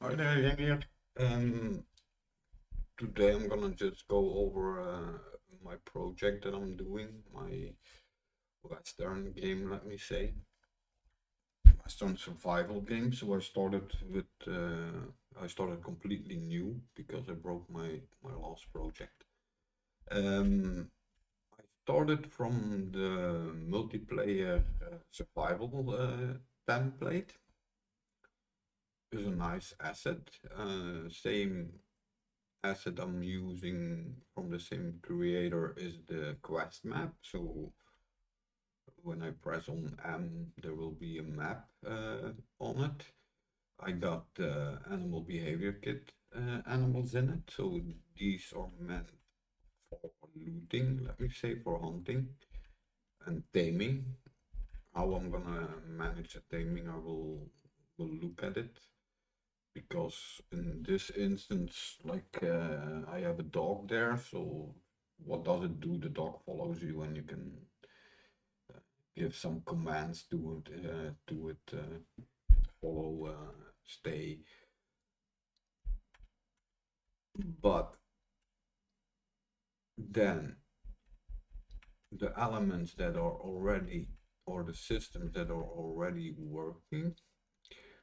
Hi there, Jan here. Today I'm gonna just go over my project that I'm doing, my Western game, let me say, Western survival game. So I started completely new because I broke my last project. Um, I started from the multiplayer survival template. Is a nice asset. Same asset I'm using from the same creator is the quest map. So when I press on M, there will be a map on it. I got the animal behavior kit animals in it. So these are meant for looting, let me say, for hunting and taming. How I'm gonna manage the taming, will look at it. Because in this instance, like I have a dog there, so what does it do? The dog follows you, and you can give some commands to it follow, stay. But then the elements that are already, or the systems that are already working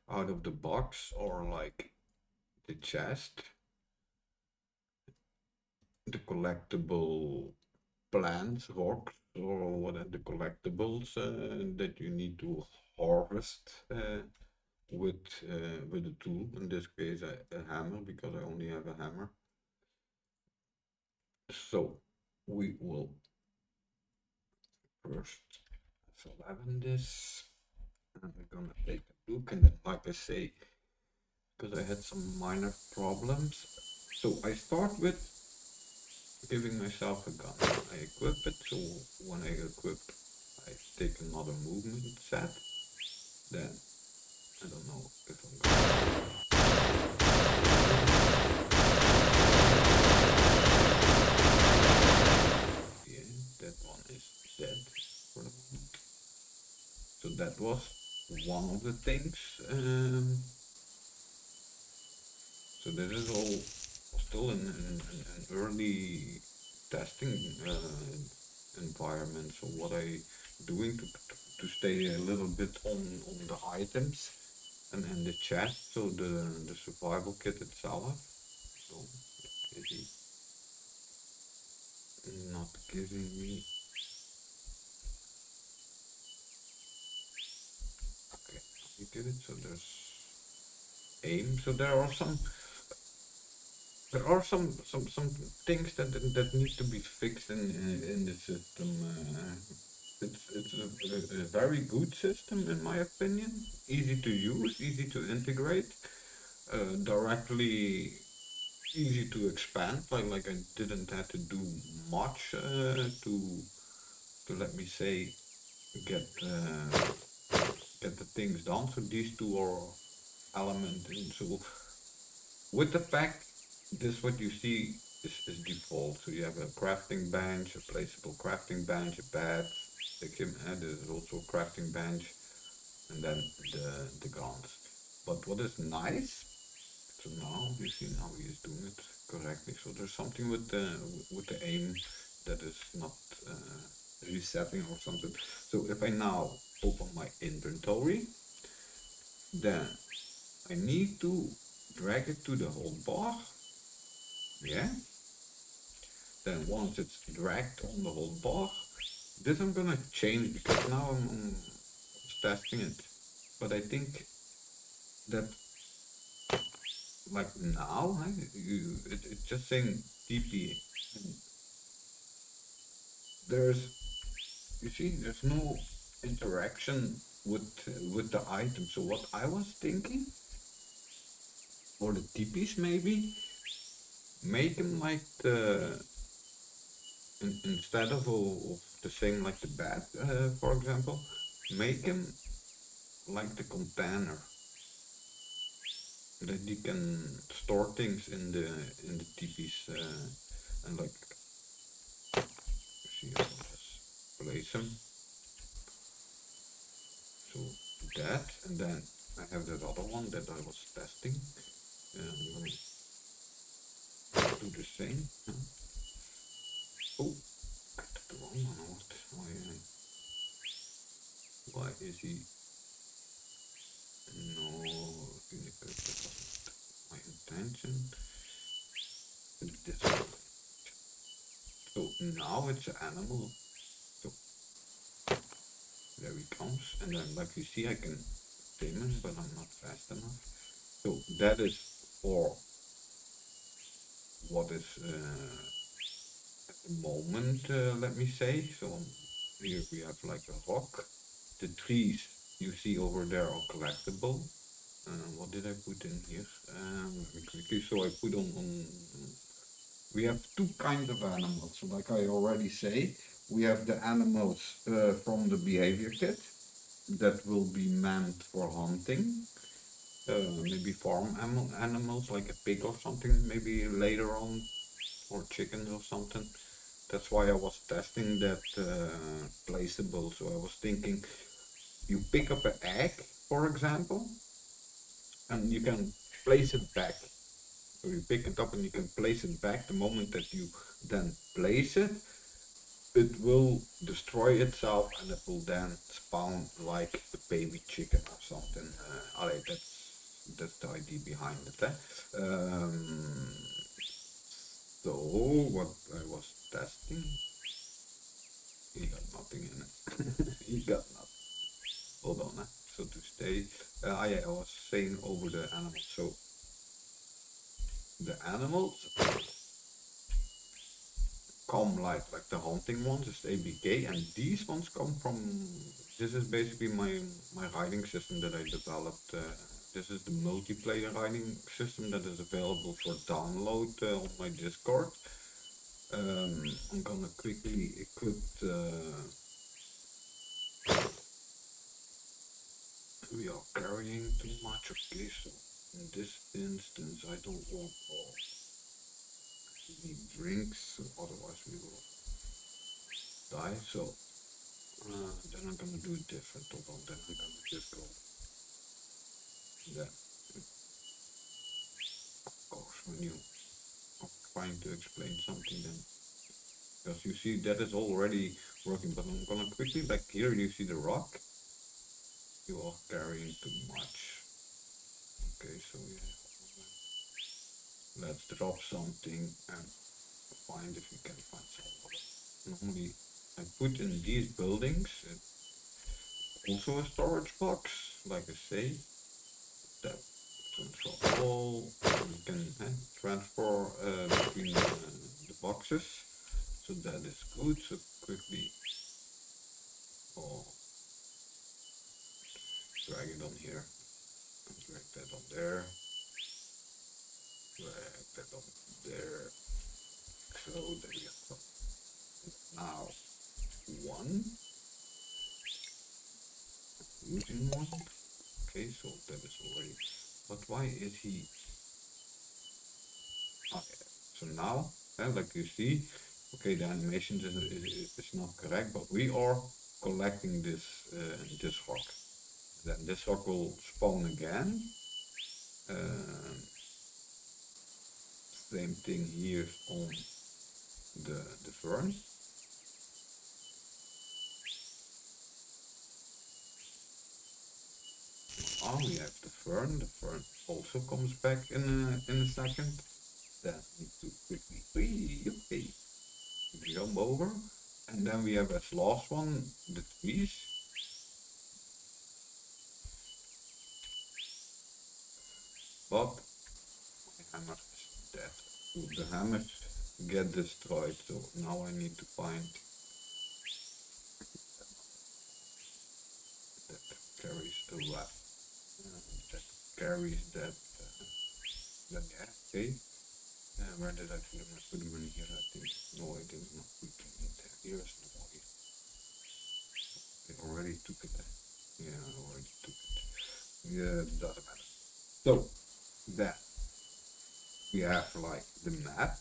out of the box are like the chest, the collectible plants, rocks, or what are the collectibles that you need to harvest with a tool. In this case, a hammer, because I only have a hammer. So we will first f11 this, and we're gonna take a look. And then, like I say, because I had some minor problems, so I start with giving myself a gun. I equip it, so when I equip, I take another movement set. Then I don't know if I'm gonna. Yeah, that one is dead for the moment. So that was one of the things. So this is all still in an early testing environment. So what I doing to stay a little bit on the items and the chest. So the survival kit itself. So is not giving me. Okay, you get it. So there's aim. So there are some things that need to be fixed in the system. It's a very good system in my opinion. Easy to use, easy to integrate, directly easy to expand. Like I didn't have to do much to let me say get get the things done. So these two are element. And so with the pack, this what you see is default. So you have a crafting bench, a placeable crafting bench, a bed. There's also a crafting bench, and then the guns. But what is nice, so now you see now he is doing it correctly. So there's something with the aim that is not resetting or something. So if I now open my inventory, then I need to drag it to the whole bar. Yeah. Then once it's dragged on the whole bar, this I'm gonna change because now I'm testing it. But I think that like now, it's just saying TP. And there's, you see, there's no interaction with the item. So what I was thinking, for the TPs maybe, make them like instead of the same like the bat, for example, make them like the container that you can store things in the TPs and like see, I'll just place them. So that, and then I have that other one that I was testing. I'm gonna do the same. Oh, I did the wrong one. Why is he? No, that wasn't my intention. This one. So now it's an animal. So there he comes, and then like you see, I can tame him, but I'm not fast enough. So that is for what is at the moment, let me say. So here we have like a rock. The trees you see over there are collectible. What did I put in here? Let me quickly. So I put on. We have two kinds of animals. So like I already say, we have the animals from the behavior kit that will be meant for hunting. Maybe farm animals like a pig or something, maybe later on, or chickens or something. That's why I was testing that placeable. So I was thinking, you pick up an egg, for example, and you can place it back. So you pick it up and you can place it back. The moment that you then place it, it will destroy itself and it will then spawn like a baby chicken or something. Alright, that's the idea behind it. So what I was testing, he got nothing in it. He got nothing. Hold on. So to stay, yeah, I was saying over the animals. So the animals come like the hunting ones, it's ABK, and these ones come from. This is basically my riding system that I developed. This is the multiplayer riding system that is available for download on my Discord. I'm gonna quickly equip the. We are carrying too much. Okay, so in this instance, I don't want all. We need drinks, otherwise we will die. So then I'm gonna do it different. Hold on, then I'm gonna just go. Then, of course, when you are trying to explain something, then because you see that is already working. But I'm gonna quickly back here. You see the rock. You are carrying too much. Okay, so yeah. Let's drop something and find if we can find some water. Normally, I put in these buildings also a storage box, like I say, that transfer all. We can transfer between the boxes, so that is good. So quickly, oh, drag it on here, and drag that on there, drag that on there. So there we go. Now one, using one. Okay, so that is already. But why is he? Okay, so now, like you see, okay, the animation is not correct, but we are collecting this rock. Then this rock will spawn again. Same thing here on the fern. Now we have the fern. The fern also comes back in a second. Then we need to quickly, okay, jump over. And then we have as last one the trees. But my hammer is dead. So the hammers get destroyed. So now I need to find that carries a web. That carries that. Then yeah, okay. Where did I put them? I put them in here, I think. No, I did not put them in there. Here's the body. I already took it. Yeah, I already took it. Yeah, it doesn't matter. So, then we have like the map.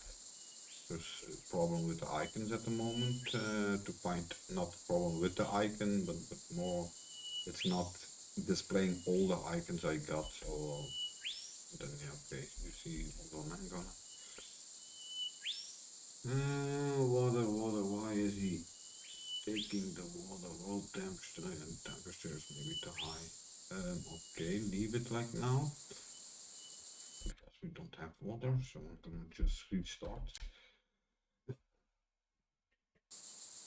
There's a problem with the icons at the moment. To find not a problem with the icon, but more it's not displaying all the icons I got. So Then yeah, okay, you see, hold on, I'm gonna. Water, why is he taking the water? World temperature and temperature is maybe too high. Okay, leave it like now. Because we don't have water, so I'm gonna just restart.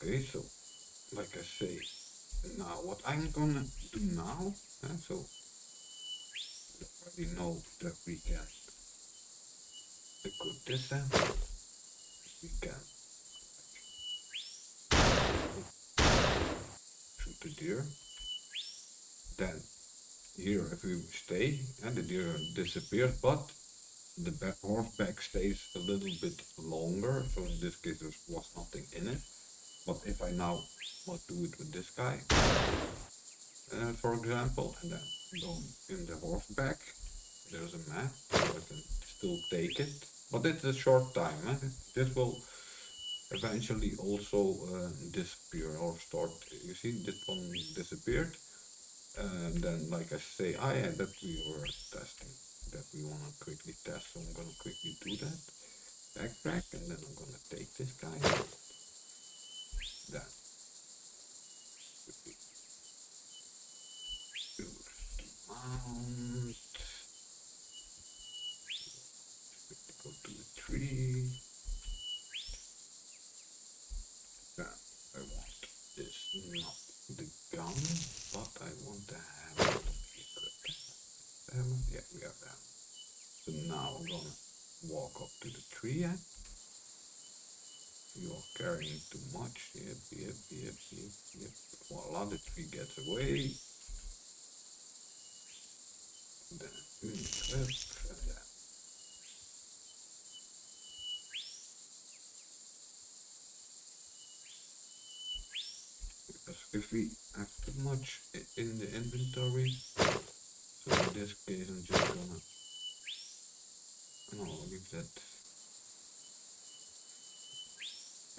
Okay, so like I say, now what I'm gonna do now, so you already know that we can equip this, we can shoot the deer. Then here, if we stay, and the deer disappears, but the horseback stays a little bit longer. So in this case, there was nothing in it. But if I now want to do it with this guy, for example, and then go in the horseback, there's a map, so I can still take it. But it's a short time. This will eventually also disappear or start. You see, this one disappeared. And then, like I say, yeah, that we were testing, that we want to quickly test. So I'm going to quickly do that. Backtrack, and then I'm going to take this guy. Then quickly mount. Go to the tree. Then I want this, not the gun, but I want to have it equipped. Yeah, we have that. So now I'm gonna walk up to the tree. You are carrying too much. Yep. Voila, the tree gets away. Then equip. Yeah. Because if we have too much in the inventory, so in this case I'm just gonna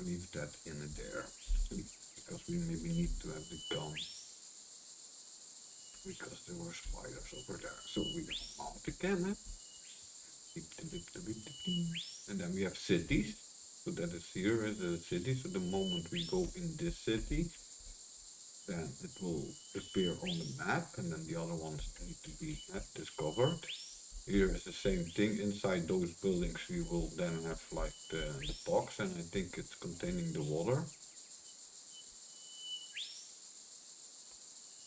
leave that in there, because we maybe need to have the gun, because there were spiders over there. So we mount again, and then we have cities. So that is here as a city. So the moment we go in this city, then it will appear on the map, and then the other ones need to be discovered. Here is the same thing. Inside those buildings we will then have like the box, and I think it's containing the water.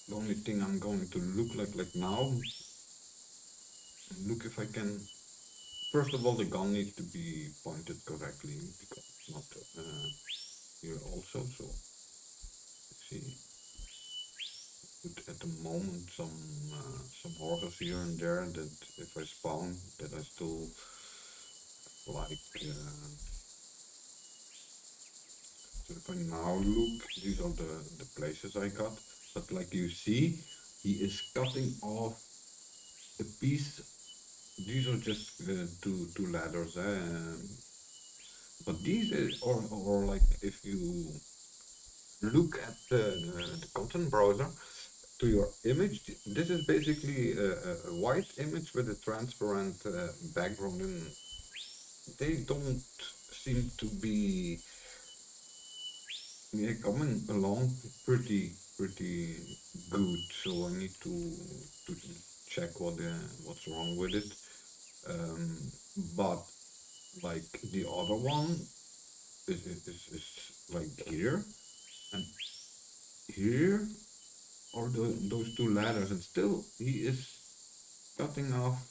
The only thing I'm going to look like now, look if I can. First of all, the gun needs to be pointed correctly, because it's not here also. So see, put at the moment some horses here and there, that if I spawn, that I still like. So if I now look, these are the places I got. But like you see, he is cutting off a piece. These are just two ladders, but these or like if you look at the content browser to your image, this is basically a white image with a transparent background, and they don't seem to be coming along pretty good. So I need to check what's wrong with it. But like the other one is like here and here are those two ladders, and still he is cutting off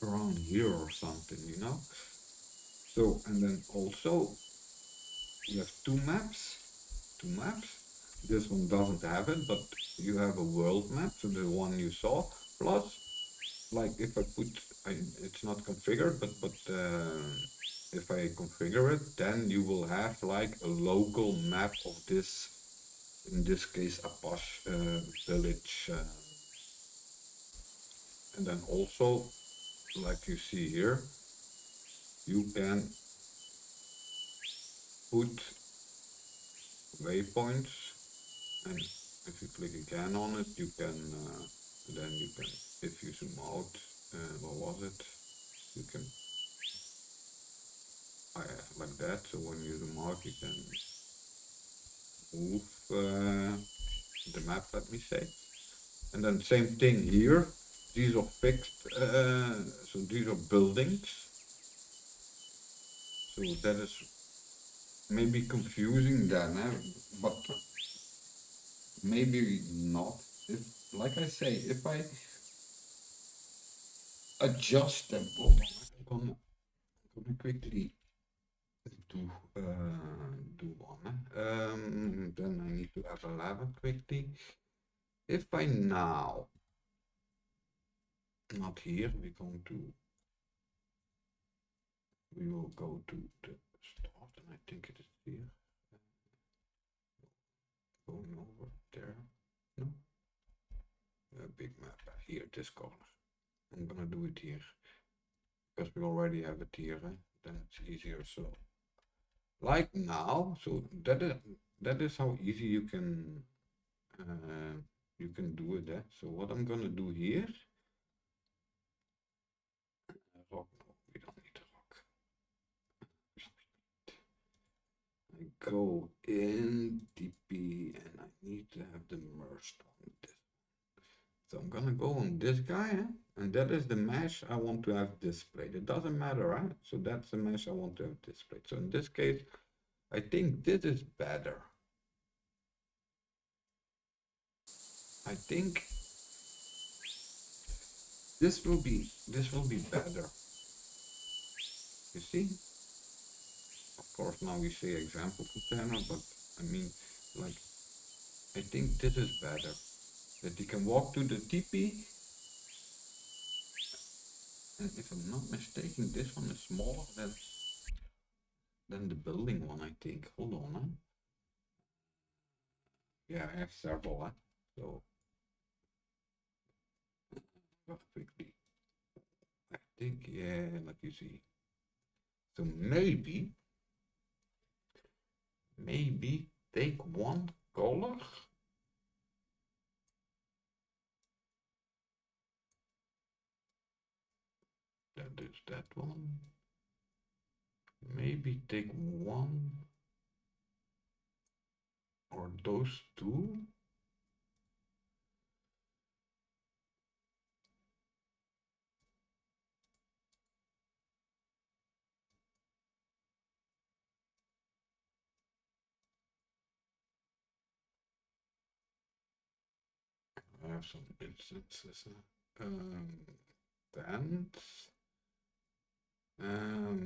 around here or something, you know. So and then also you have two maps. This one doesn't have it, but you have a world map, so the one you saw. Plus, like if I put, it's not configured, but if I configure it, then you will have like a local map of this. In this case, a posh village, and then also, like you see here, you can put waypoints, and if you click again on it, you can then you can, if you zoom out, what was it? You can like that. So when you mark, you can move the map. Let me say, and then same thing here. These are fixed. So these are buildings. So that is maybe confusing then, but maybe not. If, like I say, if I adjust them, hold on, I'm gonna quickly do do one. Then I need to have a ladder quickly. If I now, not here, we will go to the start, and I think it is here. Going over there. No, a big map here, this corner. I'm gonna do it here because we already have it here. Then it's easier. So like now, so that is how easy you can do it. So what I'm gonna do here, rock, no, we don't need a rock. I go in DP and I need to have the merged on this. So I'm gonna go on this guy, and that is the mesh I want to have displayed. It doesn't matter, right? So that's the mesh I want to have displayed. So in this case, I think this is better. I think this will be better. You see? Of course, now we say example container, but I mean, like, I think this is better. That you can walk to the TP, and if I'm not mistaken, this one is smaller than the building one, I think. Hold on, Yeah, I have several, So, quickly. I think, yeah, like you see. So maybe take one color. That is that one. Maybe take one or those two. I have some instances. Then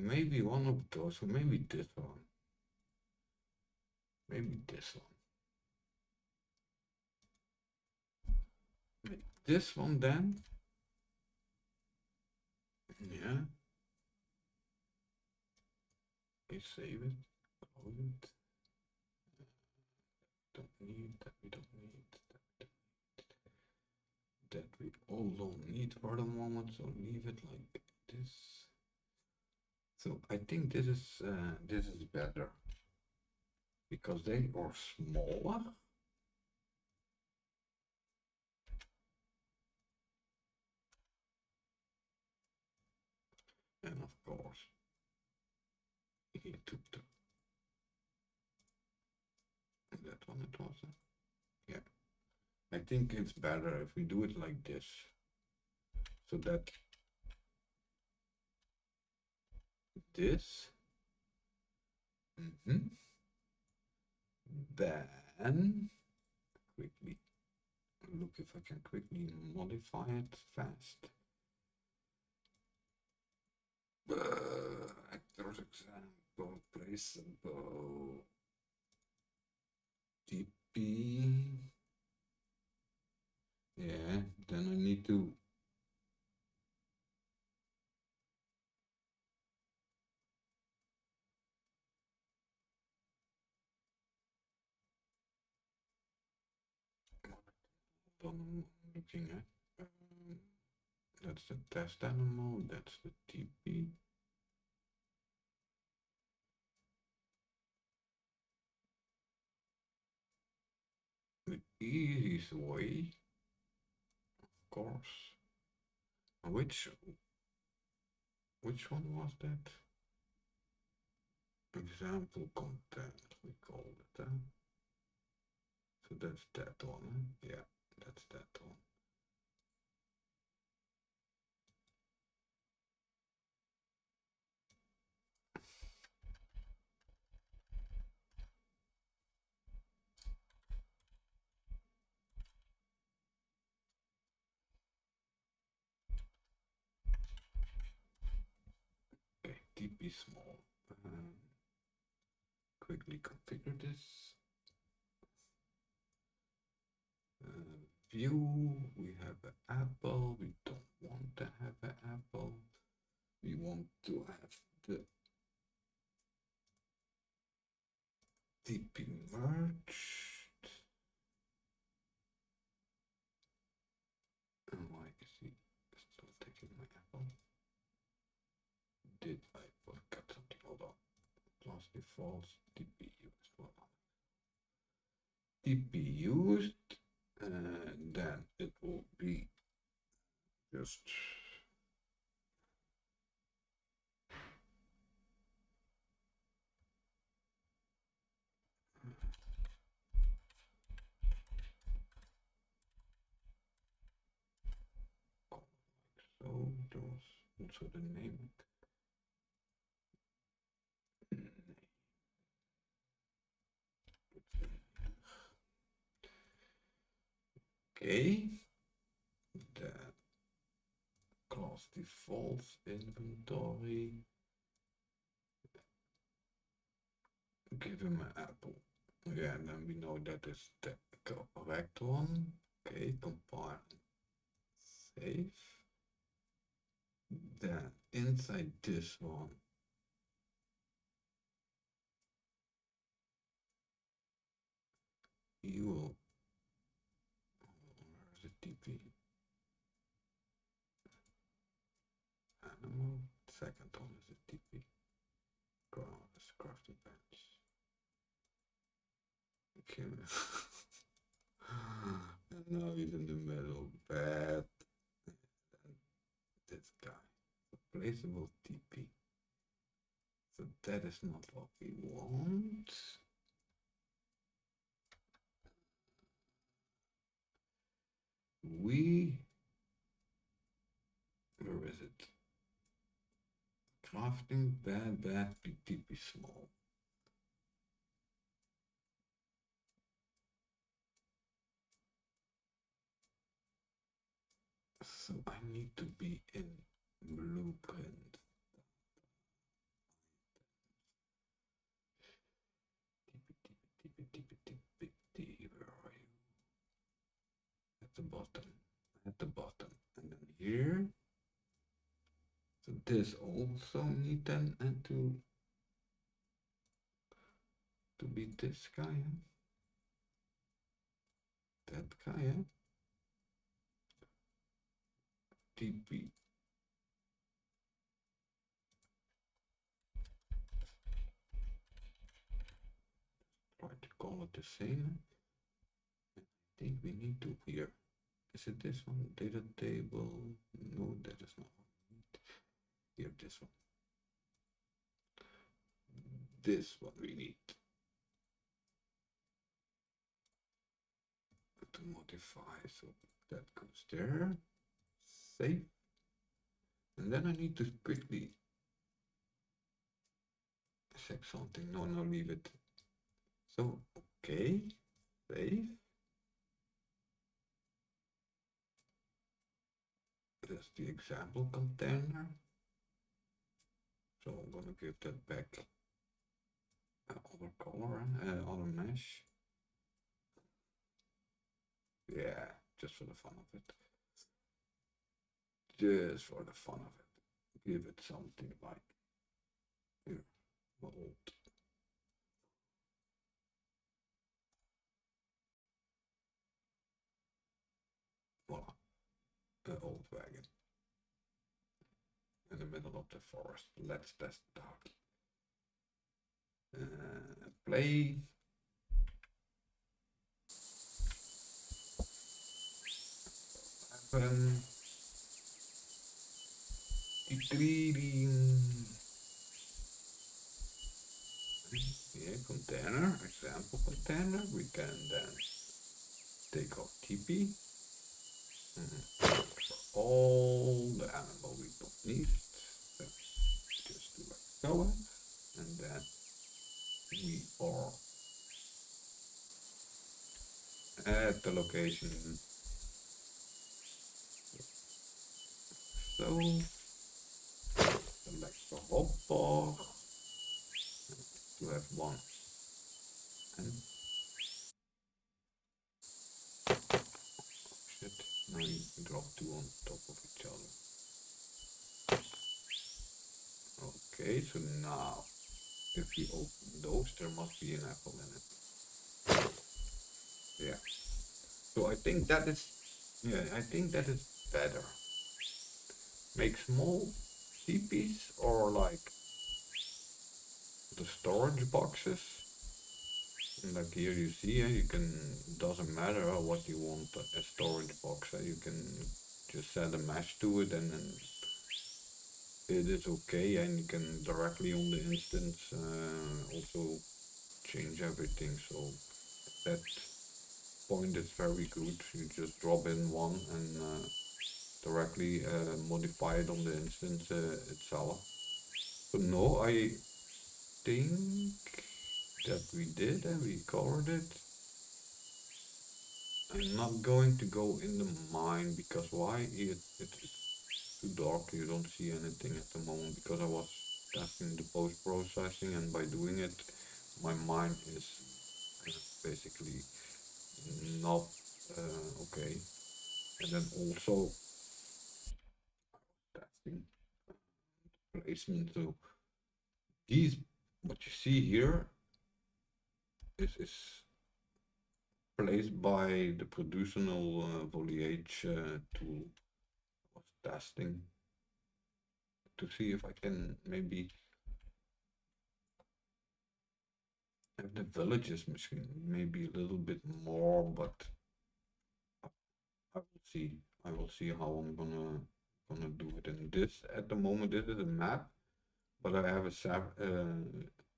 maybe one of those, or maybe this one. Maybe this one. Maybe this one then. Yeah. You save it, close it. Don't need that. We don't need that. That we all don't need for the moment. So leave it like this. So I think this is better because they are smaller. And of course, he took that one. It was, yeah. I think it's better if we do it like this, so that this, then quickly look if I can quickly modify it fast. Actors example, placeable, TP. Yeah, then I need to looking at that's the test animal, that's the TP. The easiest way, of course, Which one was that? Example content, we called it. So that's that one. Yeah, that's that one. Okay, TP small. Quickly configure this. View, we have an apple. We don't want to have an apple. We want to have the TP merged. And why is he still taking my apple? Did I forget something? Hold on. Class defaults, TP used. Hold on. TP used, and then it will be just so. There was also the name. Okay, the class defaults inventory. Give him an apple. Yeah, and then we know that is the correct one. Okay, compile, save. Then inside this one, you will. Where's the TP? Animal. Second one is the TP. Ground is crafting bench. Okay. And now he's in the middle. Bad. This guy. Replaceable TP. So that is not what we want. Where is it? Crafting bad TP small. So I need to be in blueprint. TP, where are you? At the bottom, and then here. So this also need then and to be this guy, that guy, TP. Try to call it the same. I think we need to here. Is it this one? Data table? No, that is not one. Here, this one. This one we need to modify, so that goes there. Save. And then I need to quickly check something. No, leave it. So, okay, save. That's the example container. So I'm gonna give that back other color, other mesh. Yeah, just for the fun of it. Just for the fun of it. Give it something like here, old. Voila, an old wagon. In the middle of the forest. Let's test it out. Play. Happen. Yeah, container, example container. We can then take our TP. All the animal we don't need. Just do like so. And then we are at the location. So select the hotbar to have one. And shit, now you drop two on top of each other. Okay, so now if you open those, there must be an apple in it. Yeah. So I think that is, yeah, I think that is better. Make small CPs or like the storage boxes. And like here you see, you can, doesn't matter what you want a storage box. You can just set a mesh to it and then it is okay, and you can directly on the instance also change everything. So that point is very good. You just drop in one and directly modify it on the instance itself. So no, I think that we did and we covered it. I'm not going to go in the mine because why? It's too dark. You don't see anything at the moment because I was testing the post processing, and by doing it, my mind is basically not okay. And then also testing placement. So these, what you see here, is placed by the producible foliage tool. I was testing to see if I can maybe have the villages machine maybe a little bit more, but I will see. I will see how I'm gonna do it. And this at the moment, this is a map, but I have a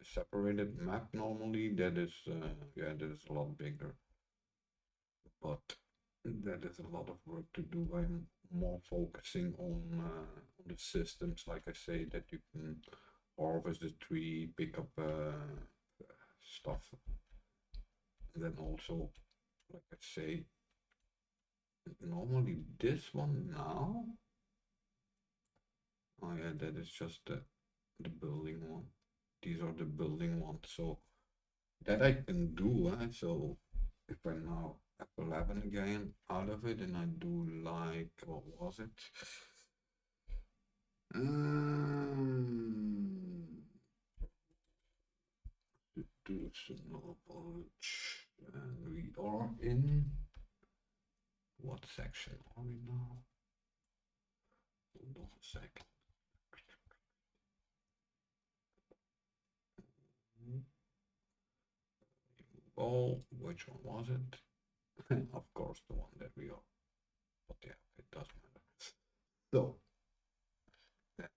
separated map normally. That is yeah, that is a lot bigger, but that is a lot of work to do. I'm more focusing on the systems, like I say, that you can harvest the tree, pick up stuff, and then also, like I say, normally this one now. Oh yeah, that is just the building one. These are the building ones, so that I can do. So if I now F11 again out of it and I do like, what was it? Do some knowledge, and we are in what section are we now? Hold on a second. Oh, which one was it? Of course, the one that we are. But yeah, it doesn't matter. So,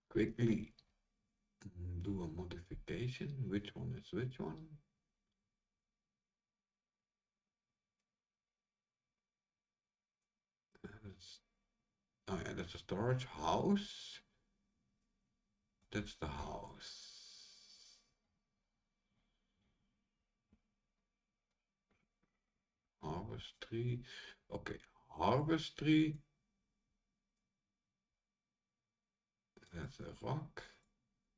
quickly do a modification. Which one is which one? Oh yeah, that's a storage house. That's the house. Harvest tree. Okay, harvest tree. That's a rock.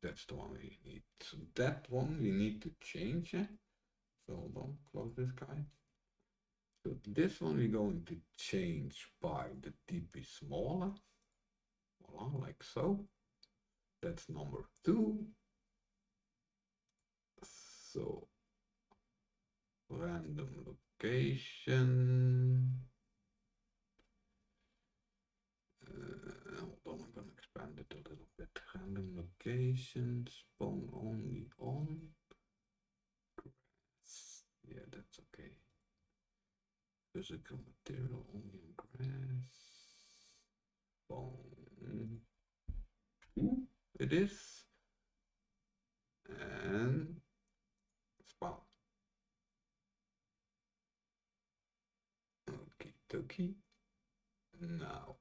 That's the one we need. So that one we need to change. So hold on, close this guy. So this one we're going to change by the TP smaller. Voila, like so. That's number 2. So random location. Hold on, I'm gonna expand it a little bit. Random location, spawn only on grass. Yeah, that's okay. Physical material only on grass. Spawn. 2 it is. And spawn. Okie dokie. Now.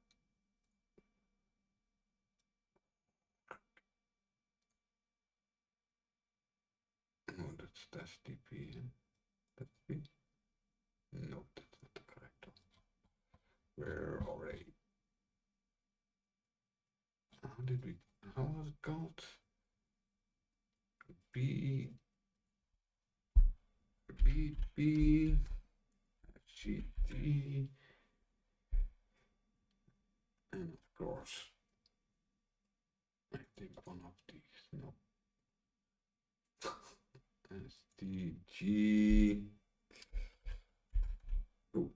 Oh, that's TP. That's TP. No, that's not the correct one. Where already? How was it called? B, GT, and of course, I think one of these, no. SDG. Oh.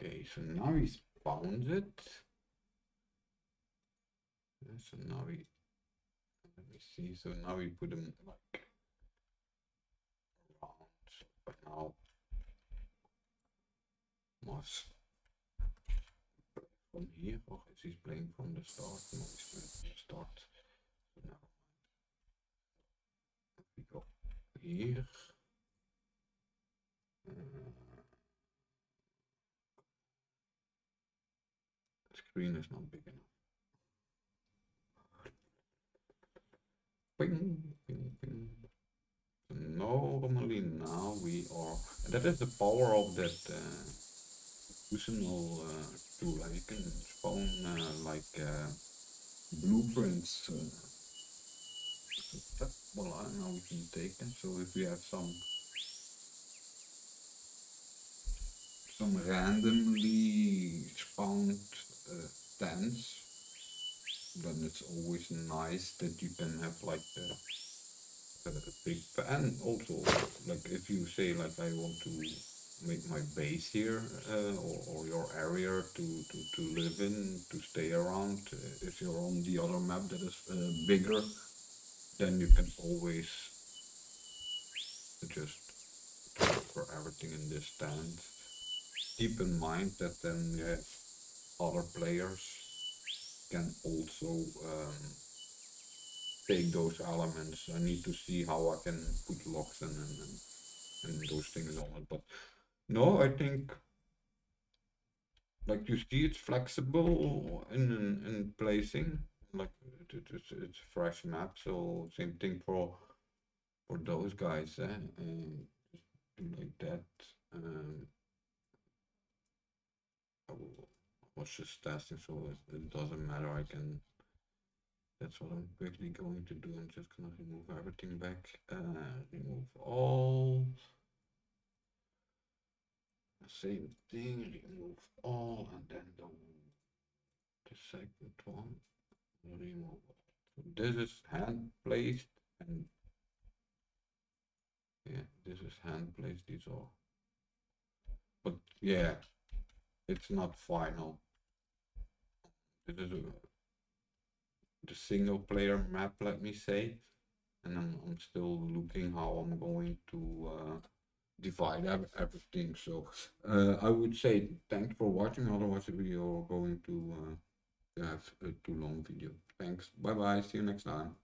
Okay, so now he spawns it. So now we, let me see, so now we put them like around, but now must from here, or is he playing from the start? No, he's playing from the start. So now we go here. The screen is not big enough. Ping, ping, ping. Normally now we are, and that is the power of that functional tool. You can spawn like blueprints. Well, now we can take them. So if we have some randomly spawned tents, then it's always nice that you can have like the big, and also like if you say like I want to make my base here or your area to live in, to stay around, if you're on the other map that is bigger, then you can always just for everything in this stand. Keep in mind that then you have other players can also take those elements. I need to see how I can put locks and those things on it. But no, I think like you see it's flexible in placing. Like it's a fresh map, so same thing for those guys. Just do like that. I was just testing, so it doesn't matter. I can. That's what I'm quickly going to do. I'm just gonna remove everything back. Remove all. Same thing. Remove all, and then the second one. Remove. So this is hand placed, and yeah, this is hand placed. These are. But yeah, it's not final. This is the single player map, let me say, and I'm still looking how I'm going to divide everything. So I would say thanks for watching, otherwise we are going to have a too long video. Thanks, bye bye, see you next time.